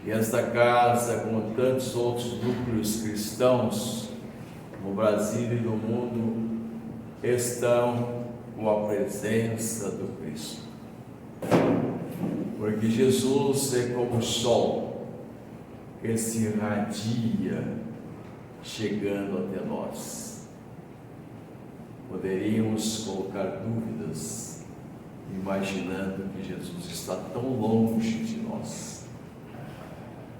E esta casa, como tantos outros núcleos cristãos no Brasil e no mundo, estão com a presença do Cristo. Porque Jesus é como o sol que se irradia chegando até nós. Poderíamos colocar dúvidas, imaginando que Jesus está tão longe de nós.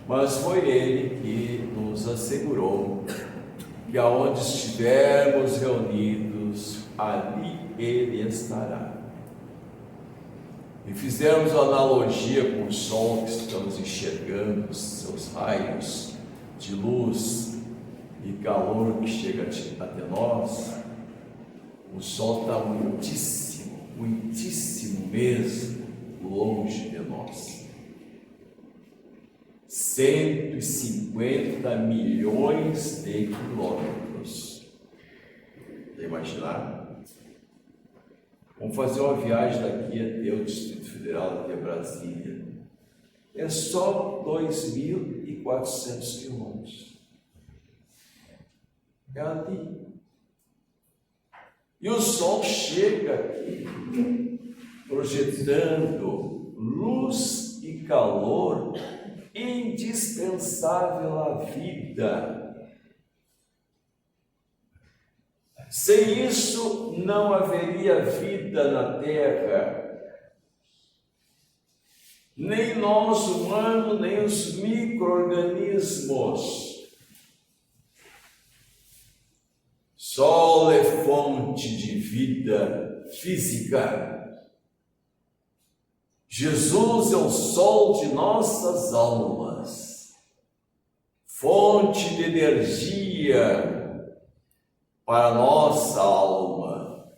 Mas foi Ele que nos assegurou que aonde estivermos reunidos, ali Ele estará. E fizemos a analogia com o sol que estamos enxergando, os seus raios de luz e calor que chega até nós. O sol está muitíssimo, muitíssimo mesmo longe de nós. 150 milhões de quilômetros. Você imaginar? Vamos fazer uma viagem daqui até o Distrito Federal, até Brasília. É só 2.400 quilômetros. É ali. E o sol chega aqui, projetando luz e calor indispensável à vida. Sem isso, não haveria vida na Terra. Nem nós humanos, nem os micro-organismos. Sol é fonte de vida física. Jesus é o sol de nossas almas, fonte de energia para a nossa alma,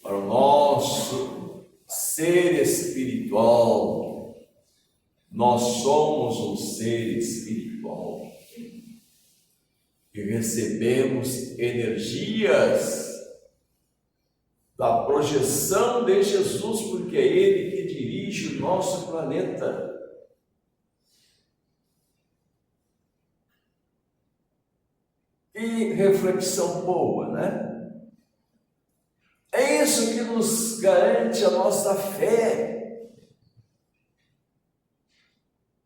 para o nosso ser espiritual. Nós somos um ser espiritual e recebemos energias da projeção de Jesus, porque é Ele que dirige o nosso planeta. E reflexão boa, né? É isso que nos garante a nossa fé.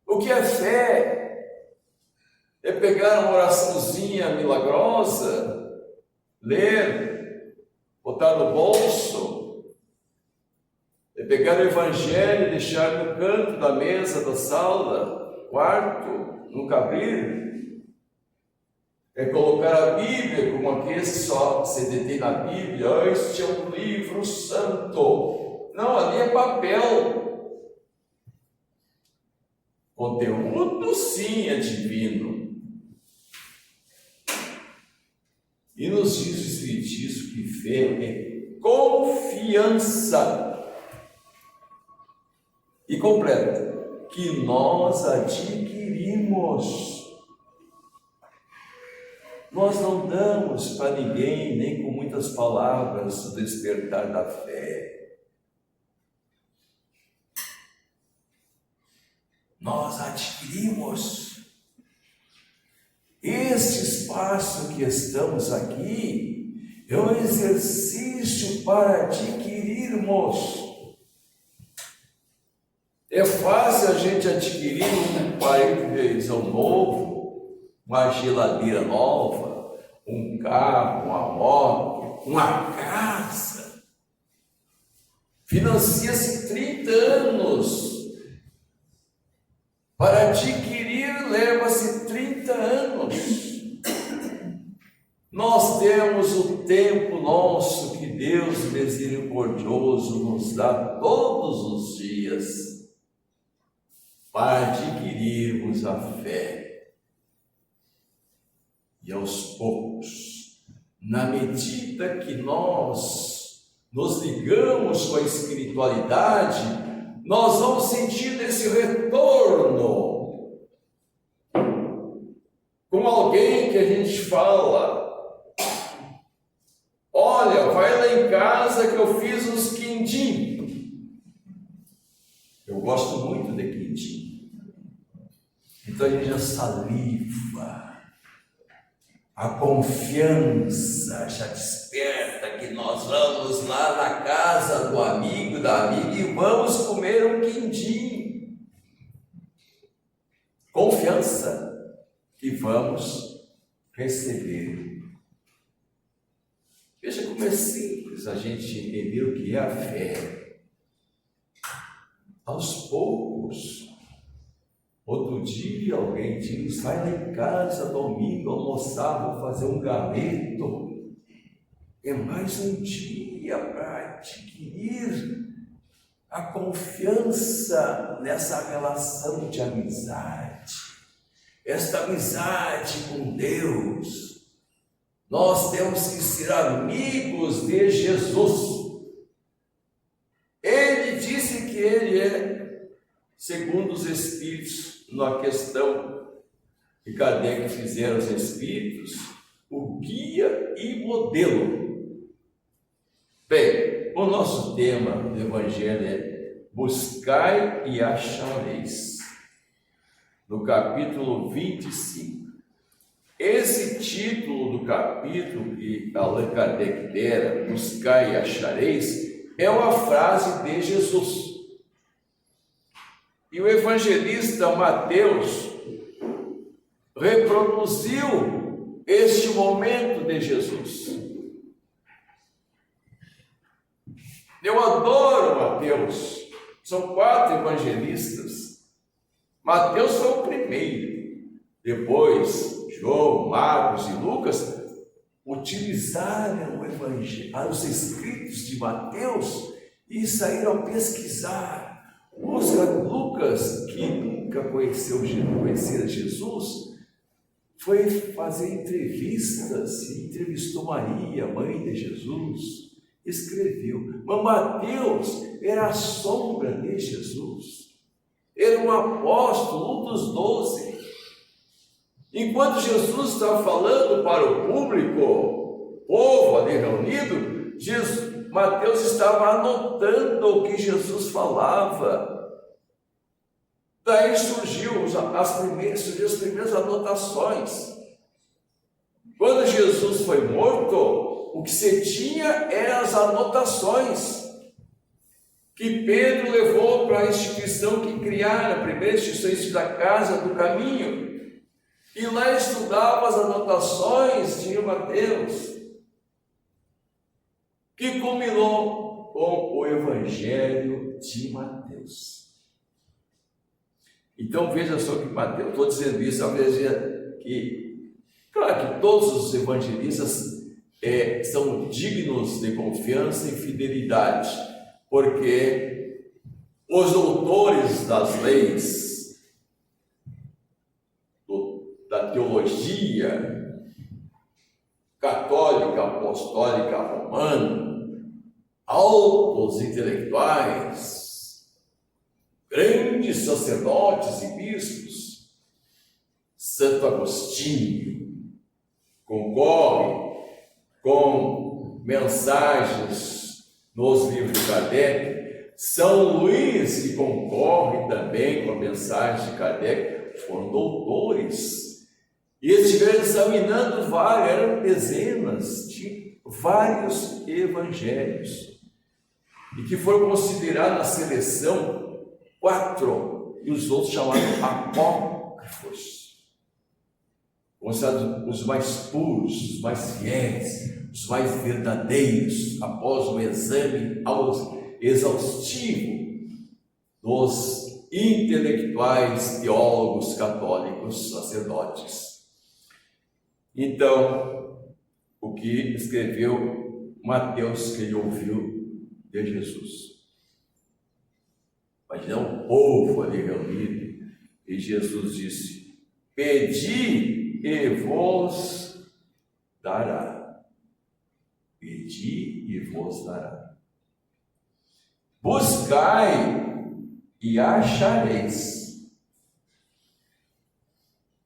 O que é fé? É pegar uma oraçãozinha milagrosa, ler, botar no bolso, é pegar o Evangelho e deixar no canto da mesa, da sala, quarto, nunca abrir. É colocar a Bíblia como aquele só se detém na Bíblia. Este é um livro santo. Não, ali é papel. Conteúdo sim é divino. E nos diz o Espiritismo que fé é confiança. E completa, que nós adquirimos. Nós não damos para ninguém, nem com muitas palavras, o despertar da fé. Nós adquirimos. Esse espaço que estamos aqui é um exercício para adquirirmos. É fácil a gente adquirir um aparelho de televisão novo, uma geladeira nova, um carro, uma moto, uma casa. Financia-se 30 anos. Para adquirir, leva-se 30 anos. Nós temos o tempo nosso que Deus misericordioso nos dá todos os dias para adquirirmos a fé. E aos poucos, na medida que nós nos ligamos com a espiritualidade, nós vamos sentindo esse retorno. Como alguém que a gente fala, olha, vai lá em casa que eu fiz uns quindim. Eu gosto muito de quindim. Então a gente já saliva, a confiança já desperta que nós vamos lá na casa do amigo, da amiga e vamos comer um quindim. Confiança que vamos receber. Veja como é simples a gente entender o que é a fé. Aos poucos. Outro dia alguém diz, vai lá em casa domingo almoçar, vou fazer um galeto. É mais um dia para adquirir a confiança nessa relação de amizade. Esta amizade com Deus. Nós temos que ser amigos de Jesus. Ele disse que Ele é, segundo os Espíritos, na questão que Kardec fizeram os Espíritos, o guia e modelo. Bem, o nosso tema do Evangelho é buscai e achareis, no capítulo 25. Esse título do capítulo que Allan Kardec dera, buscai e achareis, é uma frase de Jesus. E o evangelista Mateus reproduziu este momento de Jesus. Eu adoro Mateus. São 4 evangelistas. Mateus foi o primeiro. Depois, João, Marcos e Lucas utilizaram o evangelho, os escritos de Mateus e saíram a pesquisar. Lucas, que nunca conhecia Jesus, foi fazer entrevistas, entrevistou Maria, mãe de Jesus, escreveu. Mas Mateus era a sombra de Jesus, era um apóstolo, um dos 12. Enquanto Jesus estava falando para o público, o povo ali reunido, Mateus estava anotando o que Jesus falava. Daí surgiu as primeiras anotações. Quando Jesus foi morto, o que se tinha eram as anotações que Pedro levou para a instituição que criaram, a primeira instituição da Casa do Caminho. E lá estudava as anotações de Mateus, que culminou com o Evangelho de Mateus. Então veja só que Mateus, estou dizendo isso, ao dizer que, claro que todos os evangelistas são dignos de confiança e fidelidade, porque os doutores das leis, da teologia católica, apostólica, romana, altos intelectuais, grandes sacerdotes e bispos, Santo Agostinho concorre com mensagens nos livros de Kardec, São Luís, que concorre também com a mensagem de Kardec, foram doutores. E eles estiveram examinando vários, eram dezenas de vários evangelhos, e que foram considerados na seleção 4, e os outros chamados apócrifos, considerados os mais puros, os mais fiéis, os mais verdadeiros, após um exame exaustivo dos intelectuais, teólogos, católicos, sacerdotes. Então, o que escreveu Mateus, que ele ouviu de Jesus. Imagina um povo ali reunido, e Jesus disse: pedi e vos dará. Pedi e vos dará. Buscai e achareis.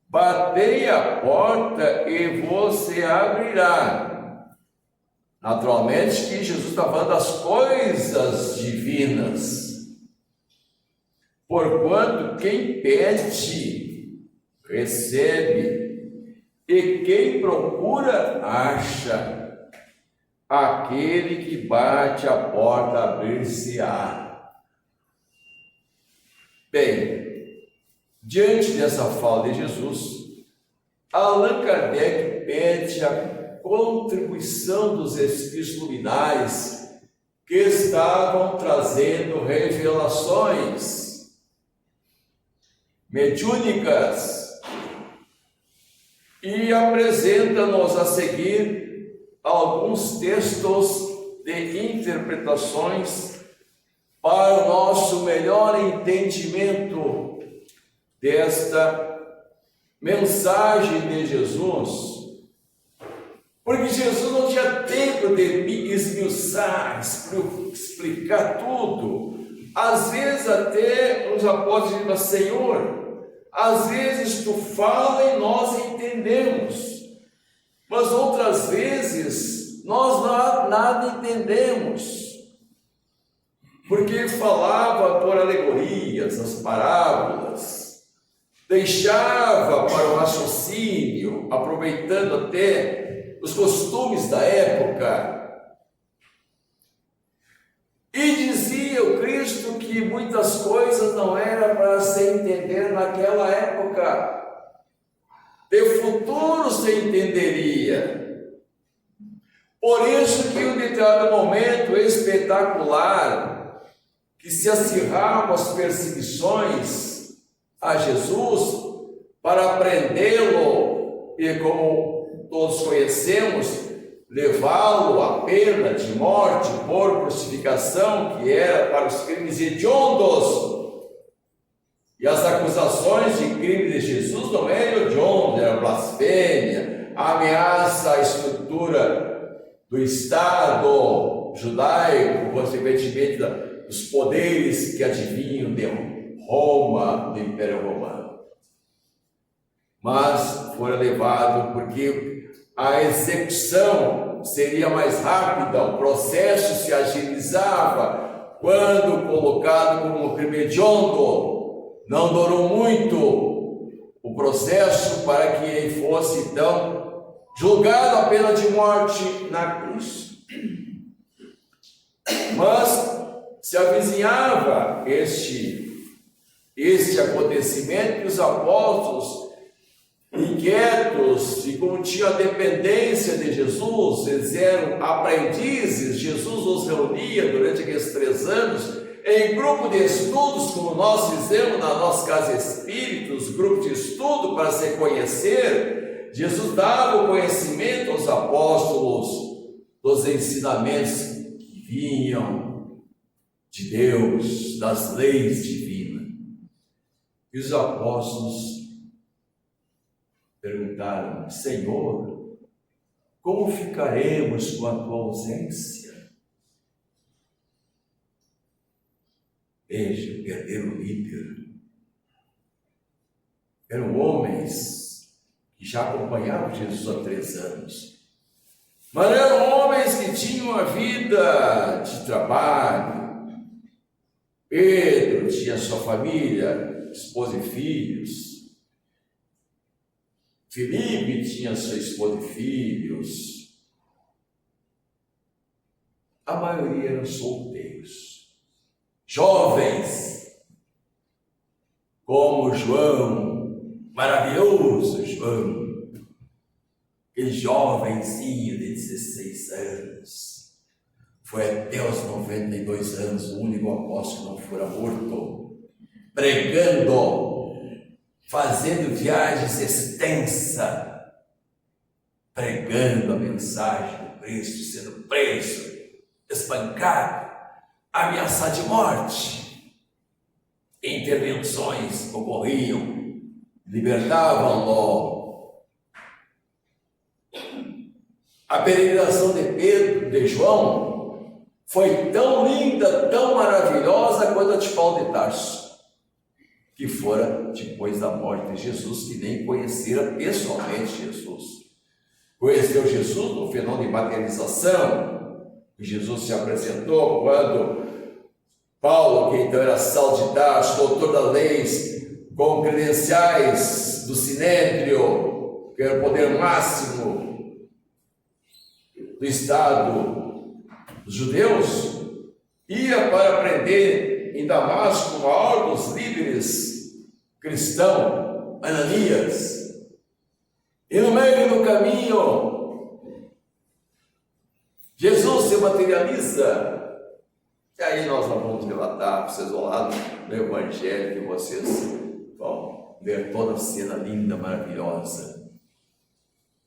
Batei a porta e você abrirá. Naturalmente que Jesus está falando das coisas divinas. Porquanto quem pede, recebe, e quem procura, acha. Aquele que bate a porta abrir-se-á. Bem, diante dessa fala de Jesus, Allan Kardec pede a contribuição dos espíritos luminares que estavam trazendo revelações mediúnicas e apresenta-nos a seguir alguns textos de interpretações para o nosso melhor entendimento desta mensagem de Jesus, porque Jesus não tinha tempo de esmiuçar, explicar tudo. Às vezes até os apóstolos dizem: Senhor, às vezes tu fala e nós entendemos, mas outras vezes nós nada entendemos, porque ele falava por alegorias, as parábolas, deixava para o raciocínio, aproveitando até os costumes da época, e dizia o Cristo que muitas coisas não eram para se entender naquela época. De futuro se entenderia. Por isso que um determinado momento espetacular, que se acirravam as perseguições a Jesus para prendê-lo e, como todos conhecemos, levá-lo à pena de morte por crucificação, que era para os crimes hediondos. E as acusações de crime de Jesus não eram hediondas, era blasfêmia, ameaça à estrutura do Estado judaico, consequentemente dos poderes que advinham de Roma, do Império Romano. Mas fora levado porque a execução seria mais rápida, o processo se agilizava quando colocado como crime hediondo. Não durou muito o processo para que ele fosse, então, julgado a pena de morte na cruz. Mas se avizinhava este acontecimento que os apóstolos, inquietos, e como tinham a dependência de Jesus, eles eram aprendizes, Jesus os reunia durante aqueles 3 anos, em grupo de estudos, como nós fizemos na nossa casa espíritos, grupo de estudo para se conhecer. Jesus dava o conhecimento aos apóstolos dos ensinamentos que vinham de Deus, das leis divinas. E os apóstolos perguntaram: Senhor, como ficaremos com a tua ausência? Veja, perderam o líder. Eram homens que já acompanhavam Jesus há 3 anos. Mas eram homens que tinham uma vida de trabalho. Pedro tinha sua família, esposa e filhos. Filipe tinha sua esposa e filhos. A maioria eram solteiros. Jovens, como João, maravilhoso João, aquele jovenzinho de 16 anos, foi até os 92 anos o único apóstolo que não fora morto, pregando, fazendo viagens extensas, pregando a mensagem do Cristo, sendo preso, espancado, ameaçado de morte. Intervenções ocorriam, libertavam-no. A peregrinação de Pedro, de João, foi tão linda, tão maravilhosa quanto a de Paulo de Tarso, que fora depois da morte de Jesus, que nem conhecera pessoalmente Jesus. Conheceu Jesus no fenômeno de materialização. Jesus se apresentou quando Paulo, que então era Saulo de Tarso, doutor da lei, com credenciais do Sinédrio, que era o poder máximo do Estado dos judeus, ia para aprender em Damasco, o maior dos líderes cristão, Ananias. E no meio do caminho, Jesus se materializa. E aí nós vamos relatar, vocês vão lá no Evangelho, que vocês vão ver toda a cena linda, maravilhosa.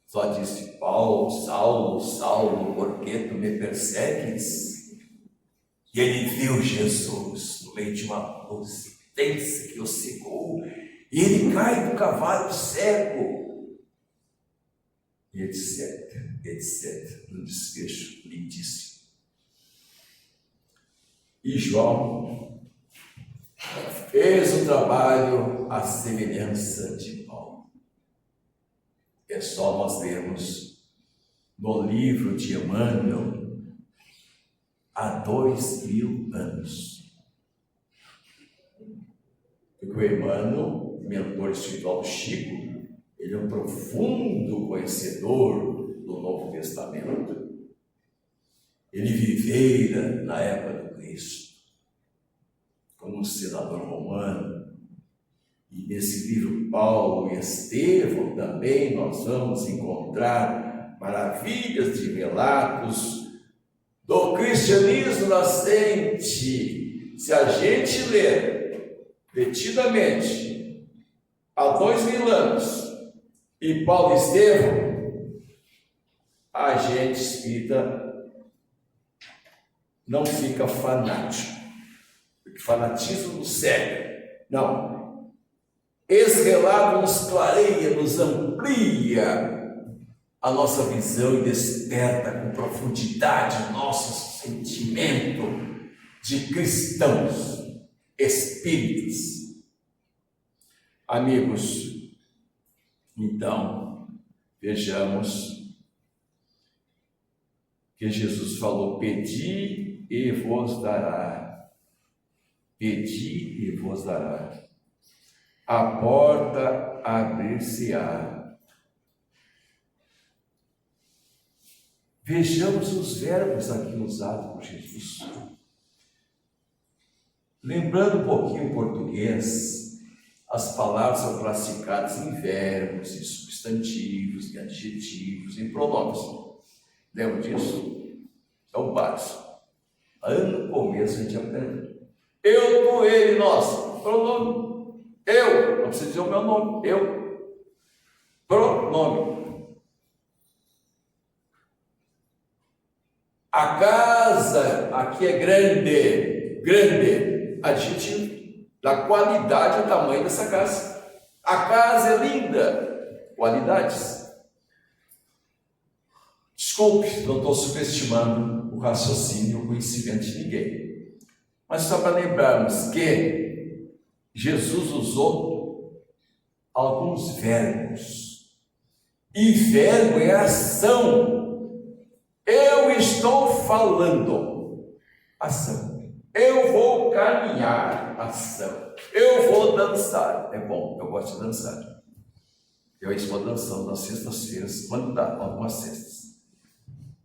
Só disse: Paulo, Saulo, Saulo, por que tu me persegues? E ele viu Jesus no meio de uma luz intensa que o cegou, e ele cai do cavalo cego, e etc, etc, no desfecho lindíssimo. E João fez o trabalho à semelhança de Paulo. É só nós lermos no livro de Emmanuel, há 2000 anos. Porque o Emmanuel, mentor espiritual do Chico, ele é um profundo conhecedor do Novo Testamento. Ele vivera na época do Cristo, como um senador romano. E nesse livro Paulo e Estevão também nós vamos encontrar maravilhas de relatos do cristianismo nascente. Se a gente ler detidamente há 2000 anos e Paulo e Estevão, a gente espírita não fica fanático, porque fanatismo nos cega. Não. Esse relato nos clareia, nos amplia a nossa visão e desperta com profundidade o nosso sentimento de cristãos, espíritas. Amigos, então, vejamos que Jesus falou: pedi e vos dará, pedi e vos dará, a porta abrir-se-á. Vejamos os verbos aqui usados por Jesus. Lembrando um pouquinho em português, as palavras são classificadas em verbos, em substantivos, em adjetivos, em pronomes. Lembra disso? É o básico. Lá no começo a gente aprende. Eu, tu, ele, nós. Pronome. Eu. Não precisa dizer o meu nome. Eu. Pronome. A casa aqui é grande. Grande. Adjetivo. Da qualidade e tamanho dessa casa. A casa é linda. Qualidades. Desculpe, não estou subestimando o raciocínio e o conhecimento de ninguém. Mas só para lembrarmos que Jesus usou alguns verbos. E verbo é ação. Eu estou falando. Ação. Eu vou caminhar. Ação. Eu vou dançar. É bom, eu gosto de dançar. Eu estou dançando nas sextas-feiras, quando dá, algumas sextas.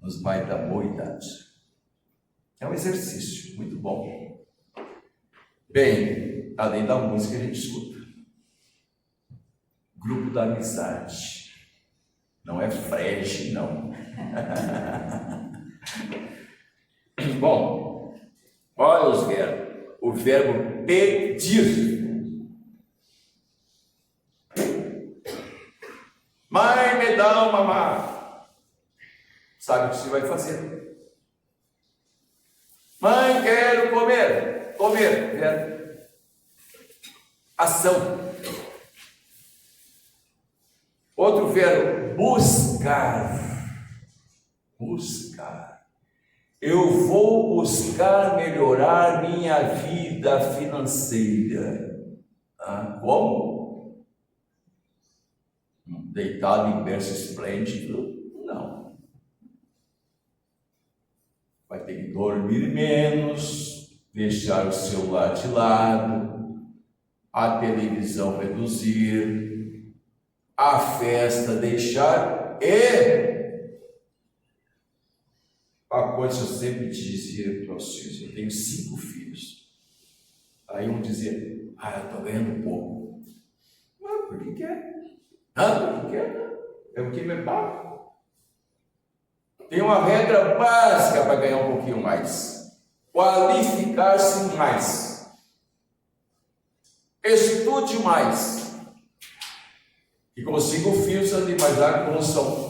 Nos bailes da boa idade. É um exercício muito bom. Bem, além da música, a gente escuta. Grupo da amizade. Não é frege, não. Bom, olha os verbos. O verbo pedir. Mãe, me dá uma mamá. Sabe o que você vai fazer? Mãe, quero comer. Comer, verbo. Ação. Outro verbo, buscar. Buscar. Eu vou buscar melhorar minha vida financeira. Como? Deitado em berço esplêndido? Não. Vai ter que dormir menos, deixar o celular de lado, a televisão reduzir, a festa deixar e a coisa eu sempre dizia para os filhos, eu tenho 5 filhos. Aí um dizia, eu estou ganhando pouco. Mas por que é? Por que é? É o que me paga. Tem uma regra básica para ganhar um pouquinho mais. Qualificar-se mais. Estude mais. E com 5 filhos, você tem que imaginar que uns são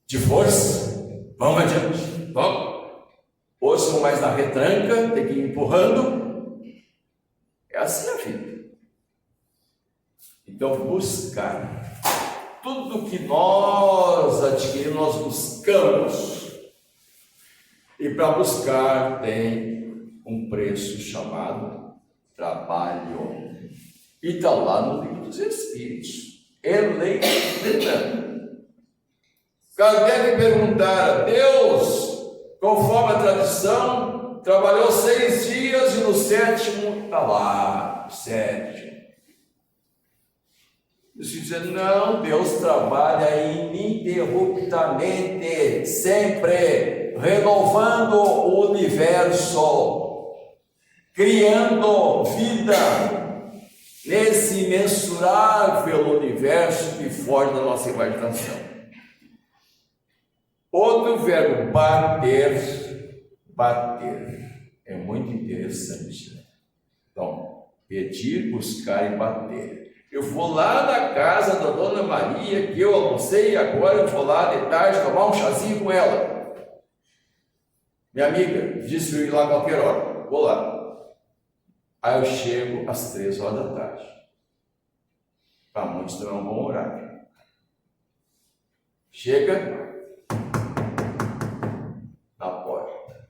de força, vamos adiante, vamos. Outros são mais na retranca, tem que ir empurrando. É assim a vida. Então, buscar. Tudo que nós adquirimos, nós buscamos. E para buscar tem um preço chamado trabalho. E está lá no livro dos Espíritos. Eleita. Kardec perguntar a Deus, conforme a tradição, trabalhou 6 dias e no 7º está lá, o 7º. Você diz, não, Deus trabalha ininterruptamente, sempre renovando o universo, criando vida nesse imensurável universo que foge da nossa imaginação. Outro verbo, bater. Bater. É muito interessante, né? Então, pedir, buscar e bater. Eu vou lá na casa da Dona Maria, que eu almocei, e agora eu vou lá de tarde tomar um chazinho com ela. Minha amiga disse eu ir lá a qualquer hora. Vou lá. Aí eu chego às 3 horas da tarde. Para muitos não é um bom horário. Chega na porta.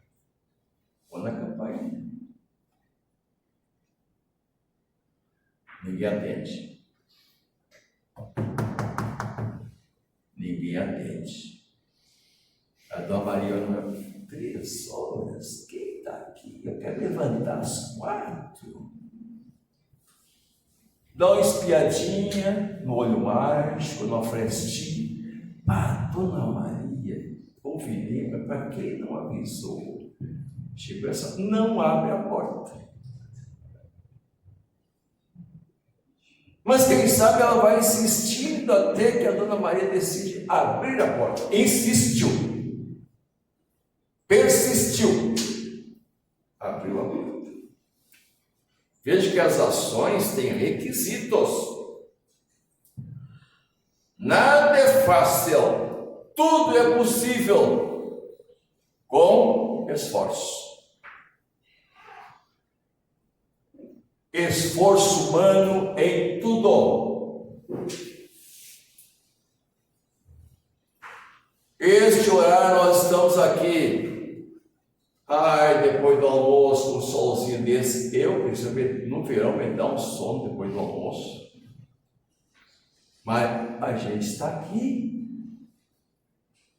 Ou na campainha. Ninguém atende. Ninguém atende. A Dona Maria olha, 3 horas? Quem está aqui? Eu quero levantar às 4. Dá uma espiadinha no olho mágico, na frestinha. Dona Maria, ouvi, mas para quem não avisou? Chegou essa, não abre a porta. Mas quem sabe ela vai insistindo até que a Dona Maria decide abrir a porta. Insistiu. Persistiu. Abriu a porta. Veja que as ações têm requisitos. Nada é fácil. Tudo é possível com esforço. Esforço humano em tudo. Este horário nós estamos aqui. Depois do almoço, um solzinho desse. Eu percebi, no verão me dá um sono depois do almoço. Mas a gente está aqui.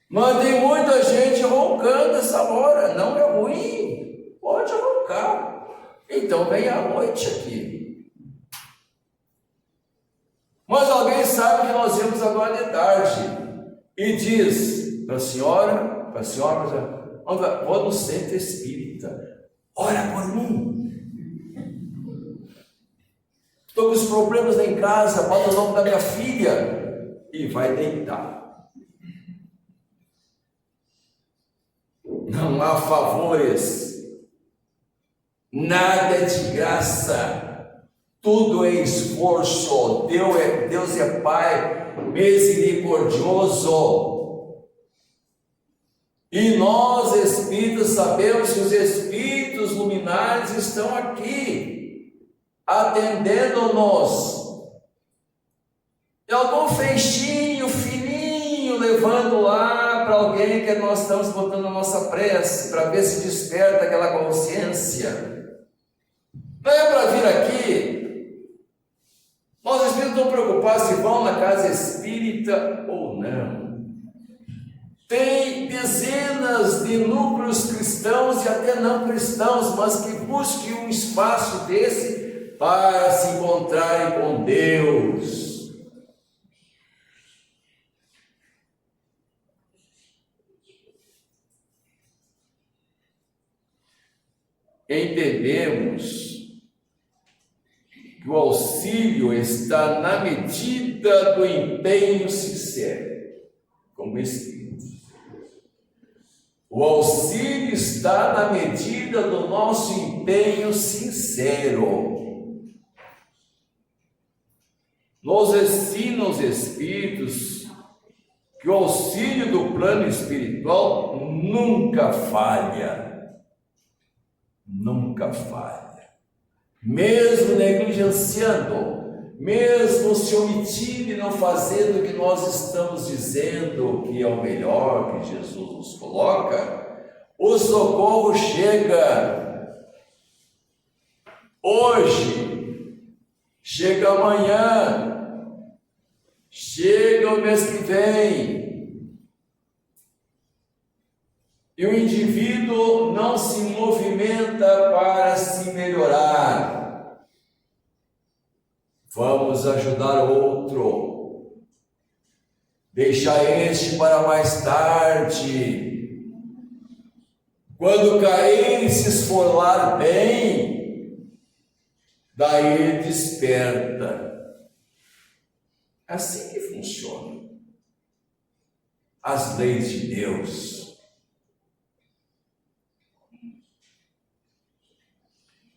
Mas tem muita gente roncando essa hora. Não é ruim. Pode roncar. Então vem à noite aqui. Mas alguém sabe que nós vamos agora de tarde e diz para a senhora, vou no centro espírita, ora por mim. Estou com os problemas lá em casa, bota o nome da minha filha e vai deitar. Não há favores. Nada é de graça, tudo é esforço. Deus é Pai misericordioso. E nós, espíritos, sabemos que os espíritos luminares estão aqui, atendendo-nos. É algum feixinho fininho levando lá para alguém que nós estamos botando a nossa prece, para ver se desperta aquela consciência. Não é para vir aqui. Nós espíritos não preocupados se vão na casa espírita ou não. Tem dezenas de núcleos cristãos e até não cristãos, mas que busquem um espaço desse para se encontrarem com Deus. Entendemos que o auxílio está na medida do empenho sincero, como Espírito. O auxílio está na medida do nosso empenho sincero. Nos ensinam os Espíritos que o auxílio do plano espiritual nunca falha. Nunca falha. Mesmo negligenciando, mesmo se omitindo e não fazendo o que nós estamos dizendo que é o melhor que Jesus nos coloca, o socorro chega hoje, chega amanhã, chega o mês que vem. E o indivíduo não se movimenta para se melhorar. Vamos ajudar outro. Deixa este para mais tarde. Quando cair e se esfolar bem, daí ele desperta. É assim que funciona as leis de Deus.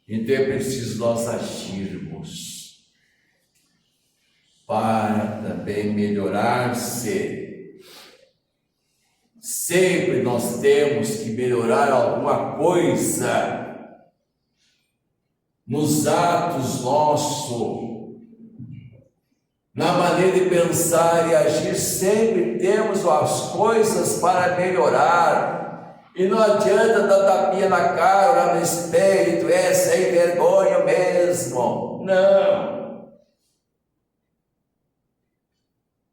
Então é preciso nós agirmos para também melhorar-se. Sempre nós temos que melhorar alguma coisa nos atos nossos, na maneira de pensar e agir. Sempre temos as coisas para melhorar. E não adianta dar tapinha na cara, olhar no espelho, é sem vergonha mesmo. Não.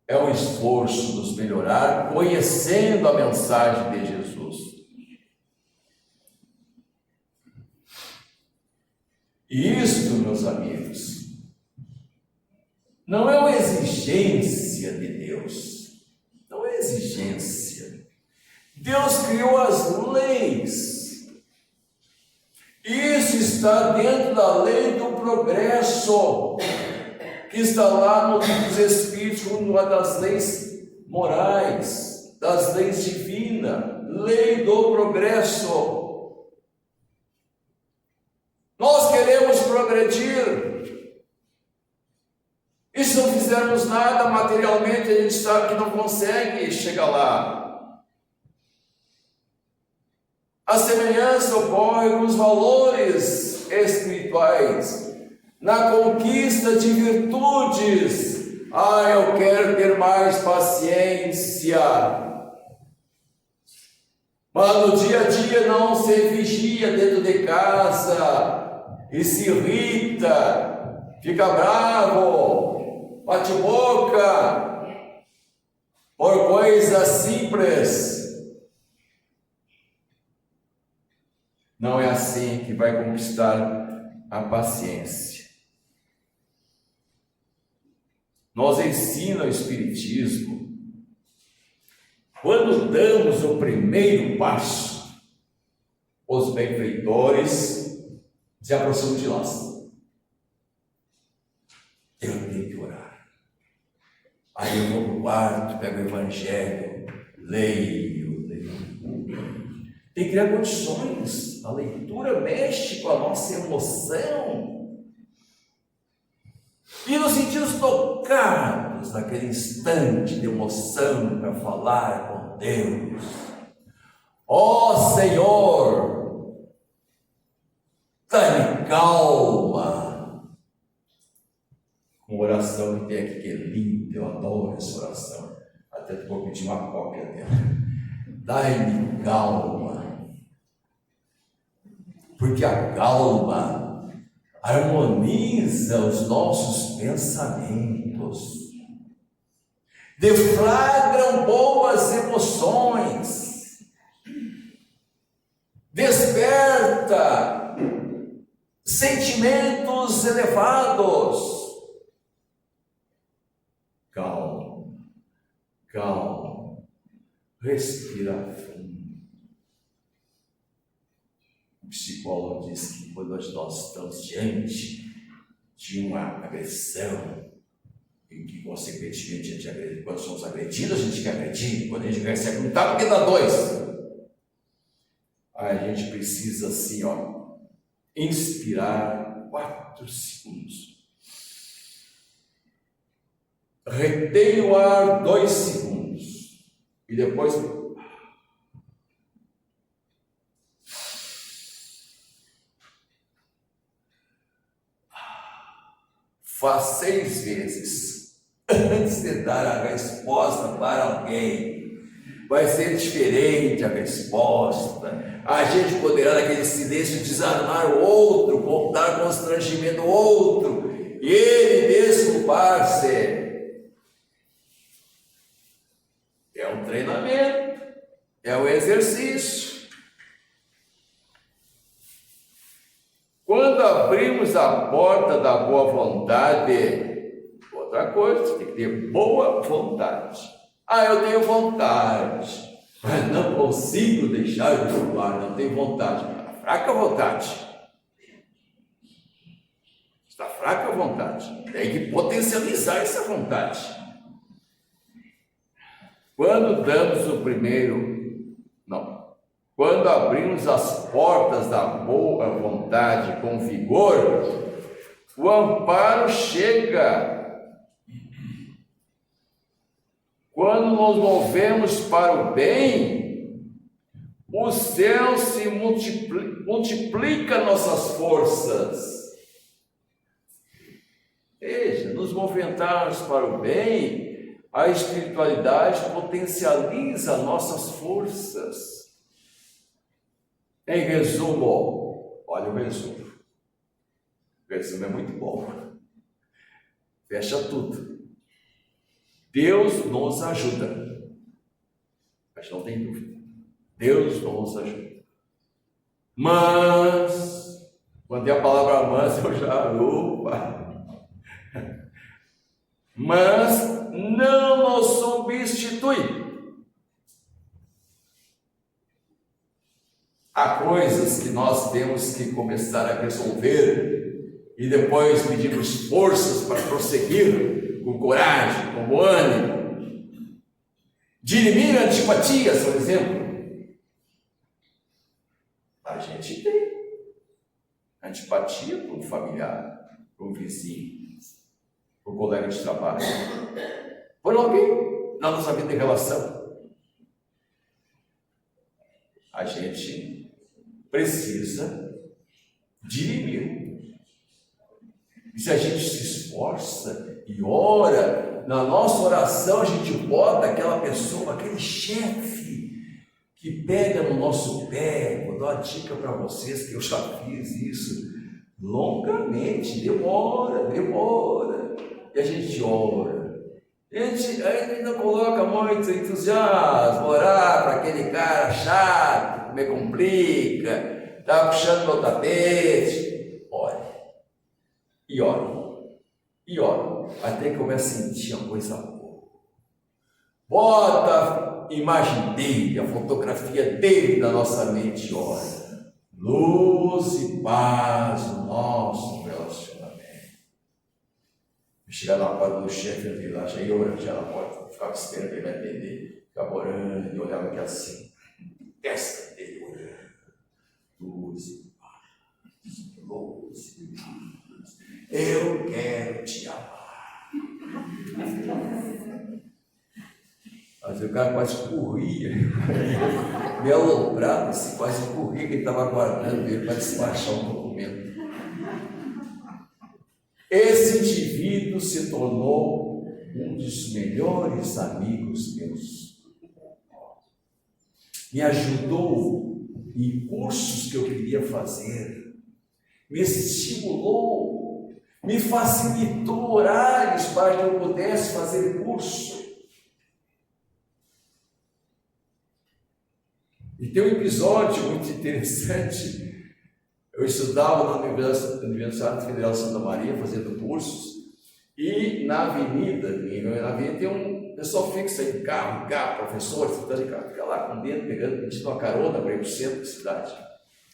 É um esforço nos melhorar, conhecendo a mensagem de Jesus. E isto, meus amigos, não é uma exigência de Deus. Não é exigência. Deus criou as leis. Isso está dentro da lei do progresso, que está lá no livro dos Espíritos, como uma das leis morais, das leis divinas, lei do progresso. Nós queremos progredir, e se não fizermos nada materialmente, a gente sabe que não consegue chegar lá. A semelhança ocorre com os valores espirituais, na conquista de virtudes. Eu quero ter mais paciência. Mas no dia a dia não se vigia dentro de casa e se irrita, fica bravo, bate boca por coisas simples. Não é assim que vai conquistar a paciência. Nos ensina o Espiritismo, quando damos o primeiro passo, os benfeitores se aproximam de nós. Eu tenho que orar. Aí eu vou para o quarto, pego o Evangelho, leio. Tem que criar condições. A leitura mexe com a nossa emoção. E nos sentimos tocados naquele instante de emoção para falar com Deus. Ó Senhor, dá-me calma. Uma oração que tem aqui que é linda, eu adoro essa oração. Até vou pedir uma cópia dela. Dai-me calma, porque a calma harmoniza os nossos pensamentos. deflagram boas emoções, desperta sentimentos elevados. Calma, calma, respira fundo. O psicólogo diz que quando nós estamos diante de uma agressão, e que consequentemente quando somos agredidos, a gente quer agredir, quando a gente recebe um tapa, porque dá dois. Aí a gente precisa assim, inspirar 4 segundos. Retém o ar 2 segundos. E depois faz 6 vezes antes de dar a resposta para alguém. Vai ser diferente a resposta. A gente poderá naquele silêncio desarmar o outro, dar constrangimento ao outro, e ele desculpar-se. É um treinamento, é um exercício. Quando abrimos a porta da boa vontade, outra coisa, tem que ter boa vontade. Eu tenho vontade, mas não consigo deixar de falar, não tenho vontade. Está fraca a vontade. Está fraca a vontade. Tem que potencializar essa vontade. Quando quando abrimos as portas da boa vontade com vigor, o amparo chega. Quando nos movemos para o bem, o céu se multiplica nossas forças. Veja, nos movimentarmos para o bem, a espiritualidade potencializa nossas forças. Em resumo, olha o resumo. O resumo é muito bom. Fecha tudo. Deus nos ajuda. Mas não tem dúvida. Deus nos ajuda. Mas, quando tem a palavra mas, eu já, mas não nos substitui. Há coisas que nós temos que começar a resolver e depois pedimos forças para prosseguir com coragem, com ânimo. Dirimir antipatias, por exemplo. A gente tem antipatia para um familiar, para um vizinho, para um colega de trabalho, por alguém na nossa vida de relação. A gente precisa dirimir. E se a gente se esforça e ora, na nossa oração a gente bota aquela pessoa, aquele chefe que pega no nosso pé. Vou dar uma dica para vocês, que eu já fiz isso longamente, demora, e a gente ora. A gente não coloca muito entusiasmo, orar para aquele cara chato, que me complica, está puxando meu tapete. Ore, e ore, até que comece a sentir uma coisa boa. Bota a imagem dele, a fotografia dele na nossa mente, ora. Luz e paz no nosso relacionamento. Chegar na porta do chefe, eu vi lá, cheguei orando já na porta, ficava esperando ele atender, ficava orando e olhava aqui assim, testa dele orando, luz e paz, eu quero te amar. Mas o cara quase corria, me aloprava, assim, quase corria, que ele estava aguardando ele para despachar um documento. Esse indivíduo se tornou um dos melhores amigos meus. Me ajudou em cursos que eu queria fazer, me estimulou, me facilitou horários para que eu pudesse fazer curso. E tem um episódio muito interessante. Eu estudava na Universidade Federal de Santa Maria, fazendo cursos, e na avenida tem um pessoal fixa em carro, professor, estudando em carro, fica lá com o dedo pegando, pedindo uma carona para ir para o centro da cidade,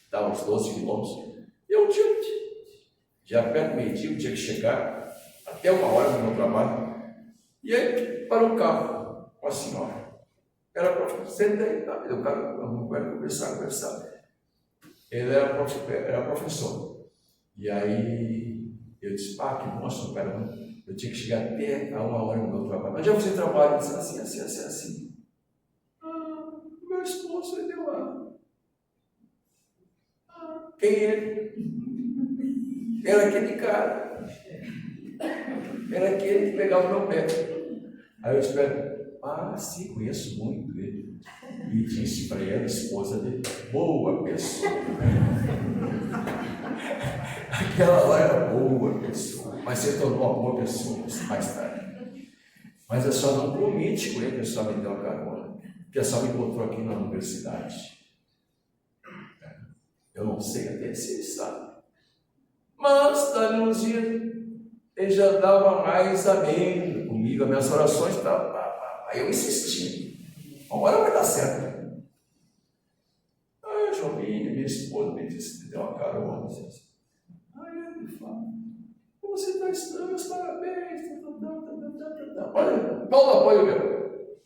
dá uns 12 quilômetros. Eu já perto do meio-dia, eu tinha que chegar até 1 hora do meu trabalho, e aí parou o carro com a senhora. Era professor, sentei, tá? O cara vai conversar. Ele era professor. E aí eu disse, que bom, senhor, cara, eu tinha que chegar até a 1 hora do meu trabalho. Mas já você trabalha? Ele disse assim. Meu esposo, ele deu lá. Quem é ele? Era aquele cara. Era aquele que pegava o meu pé. Aí eu disse, sim, conheço muito ele. E disse para ela, a esposa dele, boa pessoa. Aquela lá era boa pessoa, mas se tornou uma boa pessoa mais tarde. Mas a senhora não promete com ele que a senhora me deu uma carona, que a senhora me encontrou aqui na universidade. Eu não sei até se ele sabe. Mas, dali uns dias, ele já dava mais ameno comigo, as minhas orações estavam. Aí eu insisti. Uma hora vai dar certo. Jovinha, minha esposa, me disse que deu uma carona. Aí ele fala, você está estudando, meus parabéns. Olha, Paulo apoio meu.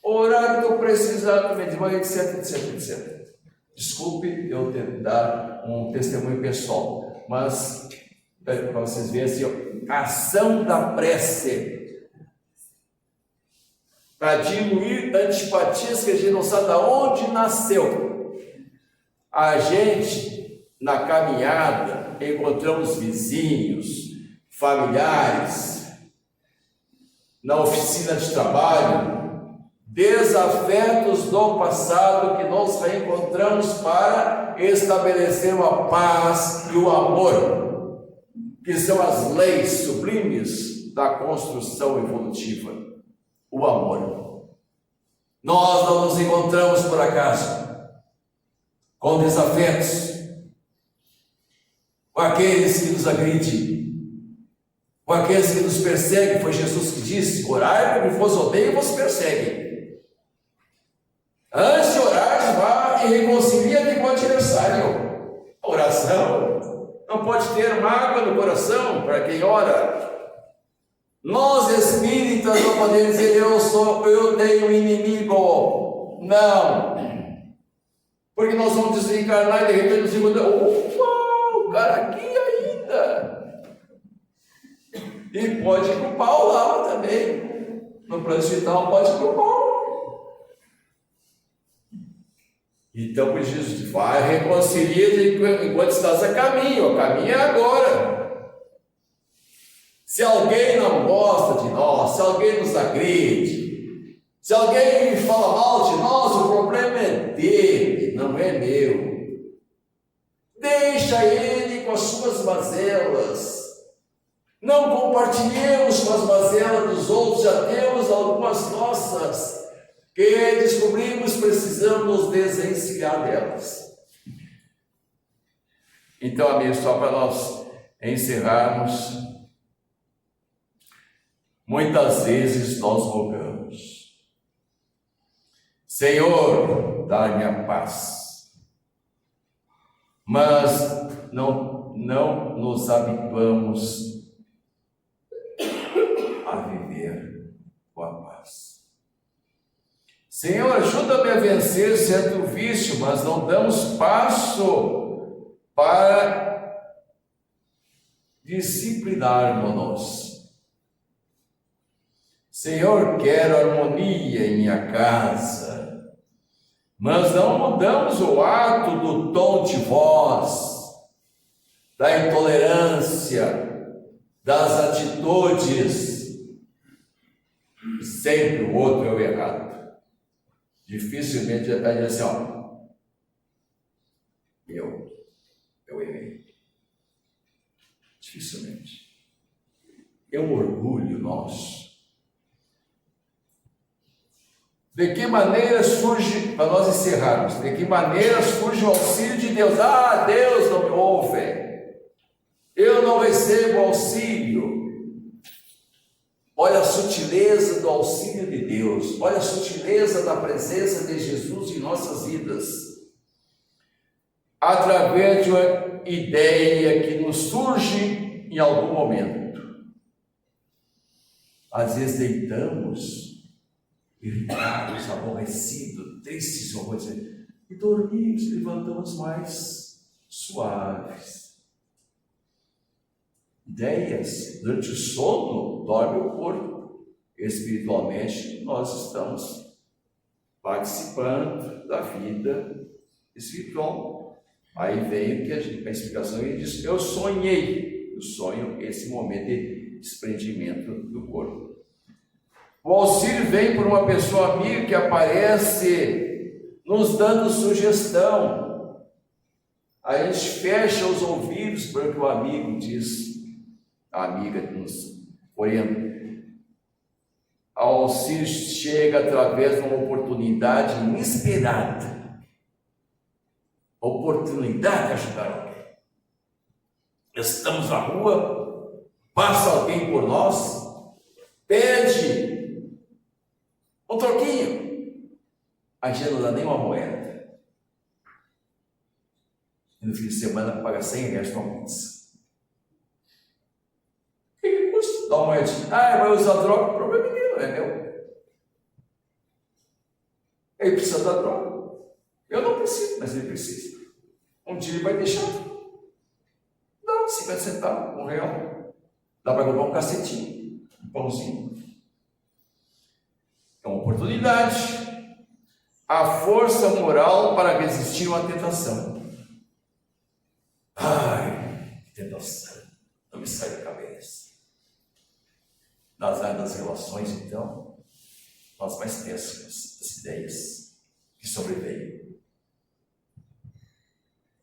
Horário que eu precisar também, de manhã, etc. Desculpe eu ter dado um testemunho pessoal, mas para vocês verem assim, ação da prece. Para diluir antipatias que a gente não sabe de onde nasceu. A gente, na caminhada, encontramos vizinhos, familiares, na oficina de trabalho, desafetos do passado que nós reencontramos para estabelecer uma paz e o amor, que são as leis sublimes da construção evolutiva. O amor. Nós não nos encontramos por acaso com desafetos, com aqueles que nos agridem, com aqueles que nos perseguem. Foi Jesus que disse, orai porque vos odeiam e vos perseguem. Antes de orar, vá e reconcilia-te com o adversário. A oração não pode ter mágoa no coração para quem ora. Nós espíritas não podemos dizer eu tenho inimigo. Não. Porque nós vamos desencarnar e de repente nos encontramos. O cara aqui ainda. E pode culpar o lá também. No plano espiritual pode culpar. Então, por Jesus, vai, reconcilia-te enquanto estás a caminho. O caminho é agora. Se alguém não gosta de nós, se alguém nos agride, se alguém fala mal de nós, o problema é dele, não é meu. Deixa ele com as suas mazelas. Não compartilhemos com as mazelas dos outros, já temos algumas nossas que descobrimos, precisamos nos desencilhar delas. Então, amigos, só para nós encerrarmos, muitas vezes nós rogamos, Senhor, dá-me a paz, mas não nos habituamos a viver com a paz. Senhor, ajuda-me a vencer certo vício, mas não damos passo para disciplinarmos-nos. Senhor, quero harmonia em minha casa, mas não mudamos o ato do tom de voz, da intolerância, das atitudes. Sempre o outro é o errado. Dificilmente ele vai dizer assim, eu errei. Dificilmente. É um orgulho nosso. De que maneira surge, para nós encerrarmos, de que maneira surge o auxílio de Deus? Ah, Deus não me ouve, eu não recebo auxílio. Olha a sutileza do auxílio de Deus, olha a sutileza da presença de Jesus em nossas vidas, através de uma ideia que nos surge em algum momento. Às vezes deitamos, irritados, aborrecidos, tristes, vamos dizer, e dormimos, levantamos mais suaves. Ideias, durante o sono, dorme o corpo. Espiritualmente, nós estamos participando da vida espiritual. Aí vem a explicação e diz: eu sonhei. Eu sonho esse momento de desprendimento do corpo. O auxílio vem por uma pessoa amiga que aparece nos dando sugestão. A gente fecha os ouvidos para o que o amigo diz. A amiga nos orienta. O auxílio chega através de uma oportunidade inesperada. Oportunidade de ajudar alguém. Estamos na rua, passa alguém por nós, pede um troquinho. A gente não dá nem uma moeda. E no fim de semana paga R$100 para uma pizza. Dá uma moedinha. Ah, vai usar droga? O problema é dele, não é meu. Ele precisa da droga. Eu não preciso, mas ele precisa. Um dia ele vai deixar. Dá 50 centavos, R$1. Dá para comprar um cacetinho, um pãozinho. É uma oportunidade. A força moral para resistir a uma tentação. Ai, que tentação. Não me sai da cabeça. Nas áreas das relações, então, nós mais péssimas as ideias que sobrevêm.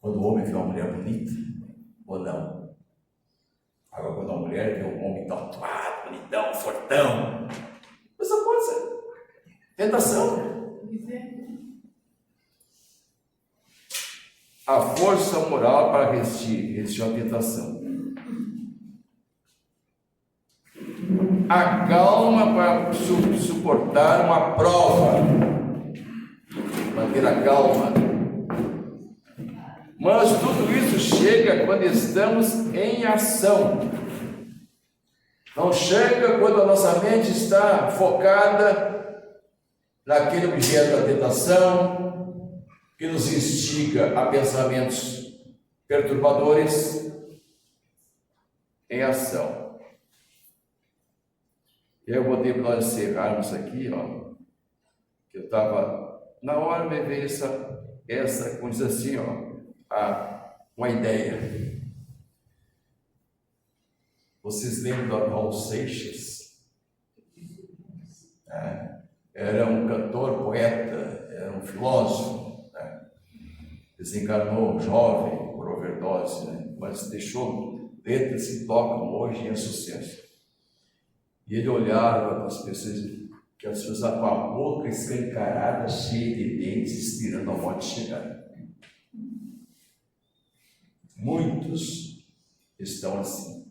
Quando o homem vê uma mulher bonita, ou não. Agora, quando a mulher vê um homem tatuado, bonitão, fortão, isso pode ser tentação. A força moral para resistir à tentação. A calma para suportar uma prova, manter a calma. Mas tudo isso chega quando estamos em ação. Não chega quando a nossa mente está focada naquele objeto da tentação, que nos instiga a pensamentos perturbadores. Em ação. E aí eu botei para nós encerrarmos aqui, ó, que eu estava, na hora me veio essa, como diz assim, ó, uma ideia. Vocês lembram do Raul Seixas? Era um cantor, poeta, era um filósofo, né? Desencarnou jovem por overdose, né? Mas deixou letras que tocam hoje em sucesso. E ele olhava para as pessoas, que as pessoas estavam com a boca escancarada, cheia de dentes, esperando a morte chegar. Muitos estão assim,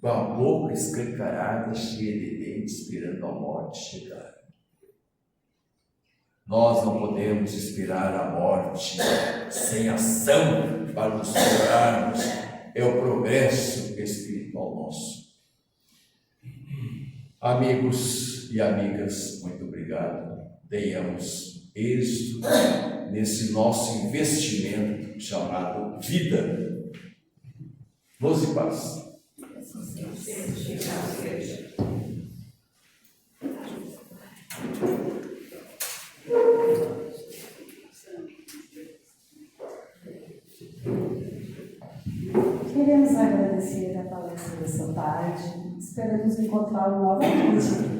com a boca escancarada, cheia de dentes, esperando a morte chegar. Nós não podemos esperar a morte sem ação para nos curarmos. É o progresso espiritual nosso. Amigos e amigas, muito obrigado. Tenhamos êxito nesse nosso investimento chamado vida. Luz e paz. Queremos agradecer a palestra dessa tarde. Esperamos encontrá-lo novamente